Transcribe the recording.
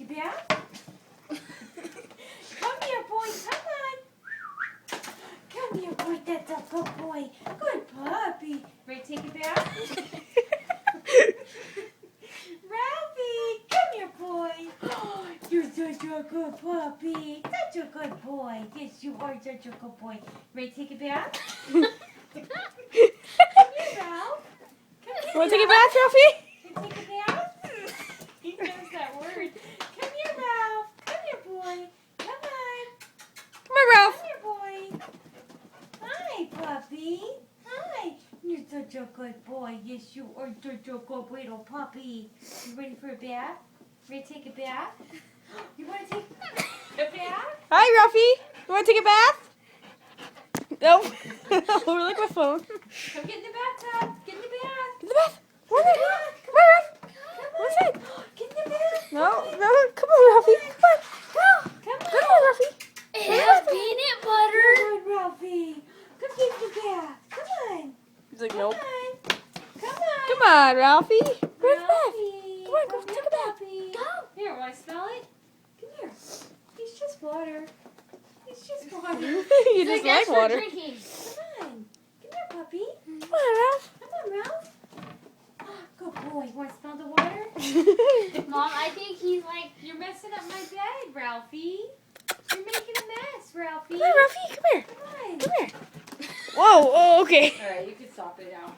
a bath? Come here, boy. Come on. Come here, boy. That's a good boy. Good puppy. Ready to take a bath? Ralphie, come here, boy. Oh, you're such a good puppy. Such a good boy. Yes, you are such a good boy. Ready to take a bath? Come here, Ralph. Come here. Want to take a bath, Ralphie? Ready to take a bath? He knows that word. Come here, Ralph. Come here, boy. Come on. Come on, Ralph. Come here, boy. Hi, puppy. Hi. You're such a good boy. Yes, you are such a good little puppy. You ready for a bath? Ready to take a bath? You want to take a bath? Hi, Ralphie. You want to take a bath? No. We're like my phone. Come get in the bathtub. Get in the bath. Get in the bath. Come on, Come Ralph. Come on, Ralph. Come What's on. that? Get in the bath. No, no. Come on, Ralphie. Come on. Come on. Come on, Ralphie. It has peanut butter. Come on, Ralphie. Come get in the bath. Come on. He's like, Come nope. on. Come on. Come on, Ralphie. Where's the bath? Ralphie. Come on, go Come take here, a bath. puppy. Go. Here, want to smell it? Come here. He's just water. He's just water. You just like That's for water. drinking. Come on. Come here, puppy. Come on, Ralph. Come on, Ralph. Good boy. Want to smell the water? Mom, I think he's like. You're messing up my bed, Ralphie. You're making a mess, Ralphie. Come on, Ralphie. Come here. Come on. Come here. Whoa. Oh, okay. All right, you can stop it now.